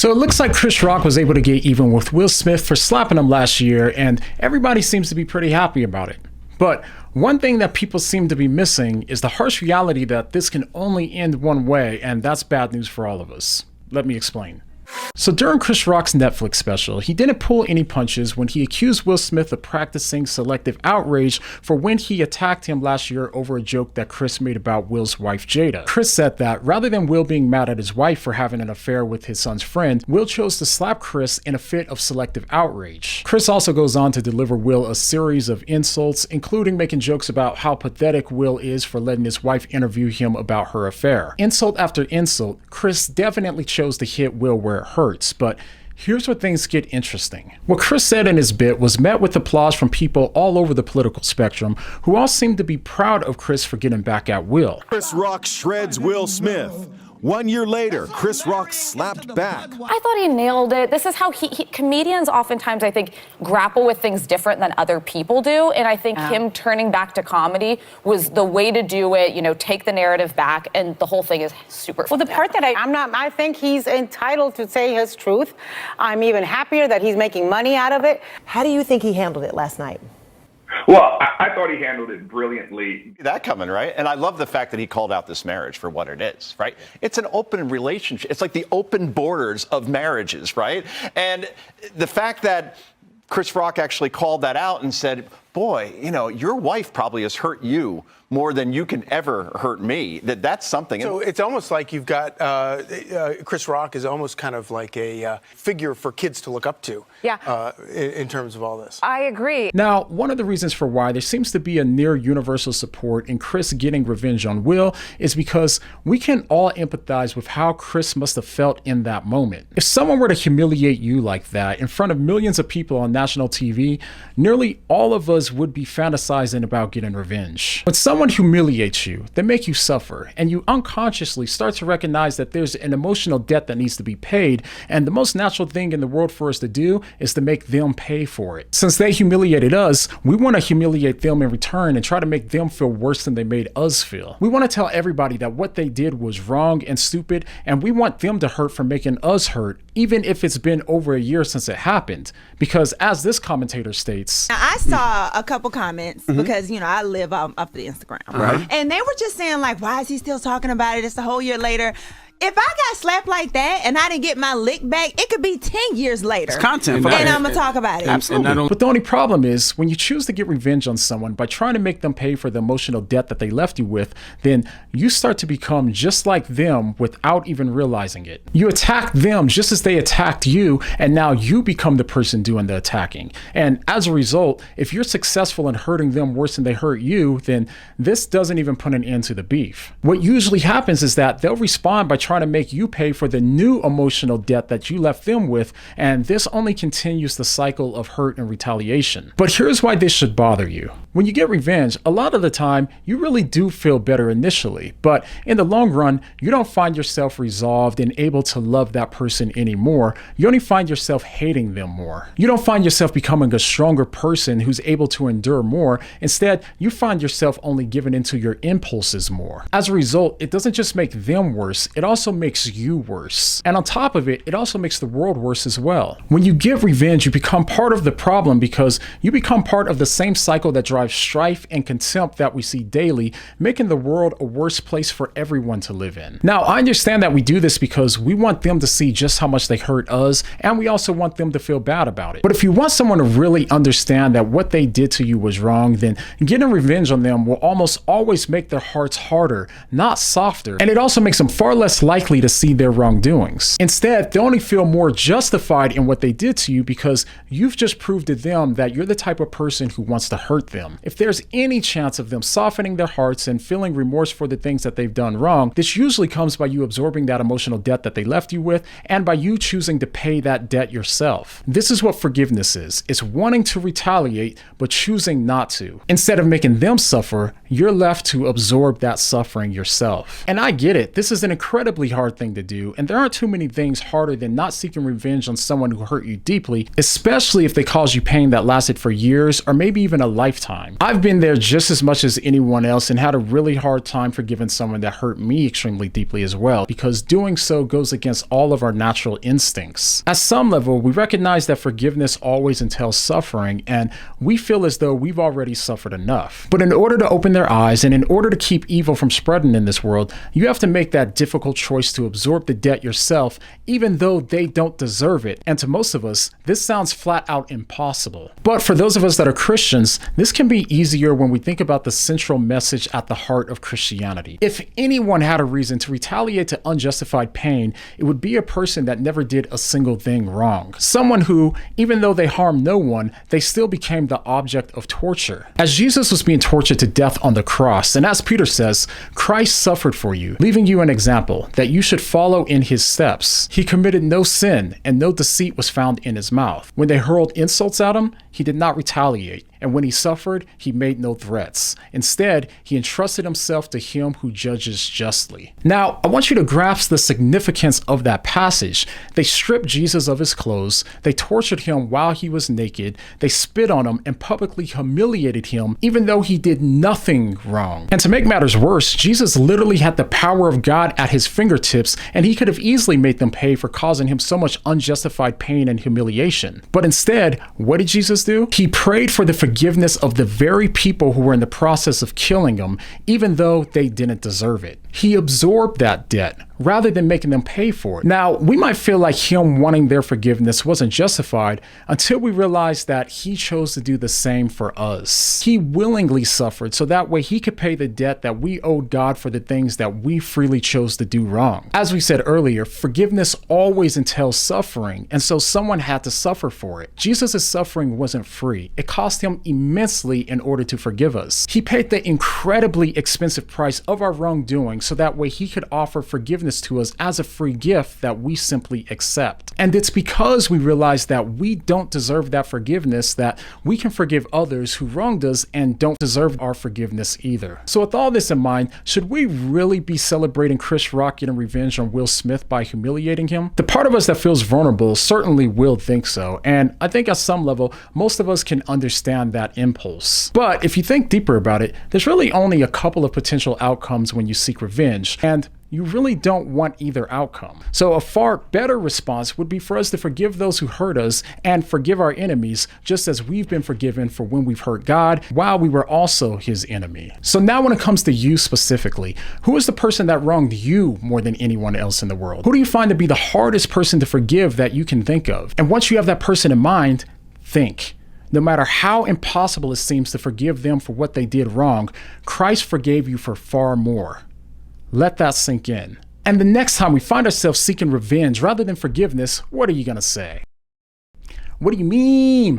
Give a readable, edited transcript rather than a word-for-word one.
So it looks like Chris Rock was able to get even with Will Smith for slapping him last year, and everybody seems to be pretty happy about it. But one thing that people seem to be missing is the harsh reality that this can only end one way, and that's bad news for all of us. Let me explain. So during Chris Rock's Netflix special, he didn't pull any punches when he accused Will Smith of practicing selective outrage for when he attacked him last year over a joke that Chris made about Will's wife Jada. Chris said that rather than Will being mad at his wife for having an affair with his son's friend, Will chose to slap Chris in a fit of selective outrage. Chris also goes on to deliver Will a series of insults, including making jokes about how pathetic Will is for letting his wife interview him about her affair. Insult after insult, Chris definitely chose to hit Will where it hurts, but here's where things get interesting. What Chris said in his bit was met with applause from people all over the political spectrum, who all seem to be proud of Chris for getting back at Will. Chris Rock shreds Will Smith. 1 year later, Chris Rock slapped back. I thought he nailed it. This is how comedians oftentimes, I think, grapple with things different than other people do. And I think him turning back to comedy was the way to do it, you know, take the narrative back. And the whole thing is super fun. Well, the part that I think he's entitled to say his truth. I'm even happier that he's making money out of it. How do you think he handled it last night? Well, I thought he handled it brilliantly. That coming, right? And I love the fact that he called out this marriage for what it is, right? It's an open relationship. It's like the open borders of marriages, right? And the fact that Chris Rock actually called that out and said, boy, you know, your wife probably has hurt you more than you can ever hurt me. That's something. So it's almost like you've got Chris Rock is almost kind of like a figure for kids to look up to. Yeah. In terms of all this. I agree. Now, one of the reasons for why there seems to be a near universal support in Chris getting revenge on Will is because we can all empathize with how Chris must have felt in that moment. If someone were to humiliate you like that in front of millions of people on national TV, nearly all of us would be fantasizing about getting revenge. When someone humiliates you, they make you suffer, and you unconsciously start to recognize that there's an emotional debt that needs to be paid, and the most natural thing in the world for us to do is to make them pay for it. Since they humiliated us, we want to humiliate them in return and try to make them feel worse than they made us feel. We want to tell everybody that what they did was wrong and stupid, and we want them to hurt for making us hurt, even if it's been over a year since it happened. Because as this commentator states, Now, I saw a couple comments because, you know, I live off the Instagram. Right. And they were just saying, like, why is he still talking about it? It's a whole year later. If I got slapped like that and I didn't get my lick back, it could be 10 years later. It's content. And I'm going to talk about it. Absolutely. but the only problem is when you choose to get revenge on someone by trying to make them pay for the emotional debt that they left you with, then you start to become just like them without even realizing it. You attack them just as they attacked you, and now you become the person doing the attacking. And as a result, if you're successful in hurting them worse than they hurt you, then this doesn't even put an end to the beef. What usually happens is that they'll respond by trying to make you pay for the new emotional debt that you left them with, and this only continues the cycle of hurt and retaliation. But here's why this should bother you. When you get revenge, a lot of the time, you really do feel better initially, but in the long run, you don't find yourself resolved and able to love that person anymore. You only find yourself hating them more. You don't find yourself becoming a stronger person who's able to endure more. Instead, you find yourself only giving into your impulses more. As a result, it doesn't just make them worse, it also makes you worse. And on top of it, it also makes the world worse as well. When you give revenge, you become part of the problem because you become part of the same cycle that drives strife and contempt that we see daily, making the world a worse place for everyone to live in. Now, I understand that we do this because we want them to see just how much they hurt us, and we also want them to feel bad about it. But if you want someone to really understand that what they did to you was wrong, then getting revenge on them will almost always make their hearts harder, not softer. And it also makes them far less likely to see their wrongdoings. Instead, they only feel more justified in what they did to you because you've just proved to them that you're the type of person who wants to hurt them. If there's any chance of them softening their hearts and feeling remorse for the things that they've done wrong, this usually comes by you absorbing that emotional debt that they left you with and by you choosing to pay that debt yourself. This is what forgiveness is. It's wanting to retaliate, but choosing not to. Instead of making them suffer, you're left to absorb that suffering yourself. And I get it, this is an incredibly hard thing to do, and there aren't too many things harder than not seeking revenge on someone who hurt you deeply, especially if they caused you pain that lasted for years or maybe even a lifetime. I've been there just as much as anyone else and had a really hard time forgiving someone that hurt me extremely deeply as well, because doing so goes against all of our natural instincts. At some level, we recognize that forgiveness always entails suffering, and we feel as though we've already suffered enough. But in order to open their eyes and in order to keep evil from spreading in this world, you have to make that difficult choice to absorb the debt yourself, even though they don't deserve it. And to most of us, this sounds flat out impossible. But for those of us that are Christians, this can be easier when we think about the central message at the heart of Christianity. If anyone had a reason to retaliate to unjustified pain, it would be a person that never did a single thing wrong. Someone who, even though they harmed no one, they still became the object of torture. As Jesus was being tortured to death on the cross, and as Peter says, Christ suffered for you, leaving you an example that you should follow in his steps. He committed no sin, and no deceit was found in his mouth. When they hurled insults at him, he did not retaliate. And when he suffered, he made no threats. Instead, he entrusted himself to him who judges justly. Now, I want you to grasp the significance of that passage. They stripped Jesus of his clothes, they tortured him while he was naked, they spit on him and publicly humiliated him, even though he did nothing wrong. And to make matters worse, Jesus literally had the power of God at his fingertips, and he could have easily made them pay for causing him so much unjustified pain and humiliation. But instead, what did Jesus do? He prayed for the forgiveness of the very people who were in the process of killing him, even though they didn't deserve it. He absorbed that debt rather than making them pay for it. Now, we might feel like him wanting their forgiveness wasn't justified until we realize that he chose to do the same for us. He willingly suffered so that way he could pay the debt that we owed God for the things that we freely chose to do wrong. As we said earlier, forgiveness always entails suffering, and so someone had to suffer for it. Jesus' suffering wasn't free. It cost him immensely in order to forgive us. He paid the incredibly expensive price of our wrongdoing so that way he could offer forgiveness to us as a free gift that we simply accept. And it's because we realize that we don't deserve that forgiveness that we can forgive others who wronged us and don't deserve our forgiveness either. So with all this in mind, should we really be celebrating Chris Rock getting revenge on Will Smith by humiliating him? The part of us that feels vulnerable certainly will think so, and I think at some level, most of us can understand that impulse. But if you think deeper about it, there's really only a couple of potential outcomes when you seek revenge, and you really don't want either outcome. So a far better response would be for us to forgive those who hurt us and forgive our enemies, just as we've been forgiven for when we've hurt God while we were also his enemy. So now when it comes to you specifically, who is the person that wronged you more than anyone else in the world? Who do you find to be the hardest person to forgive that you can think of? And once you have that person in mind, think. No matter how impossible it seems to forgive them for what they did wrong, Christ forgave you for far more. Let that sink in. And the next time we find ourselves seeking revenge rather than forgiveness, what are you gonna say? What do you mean?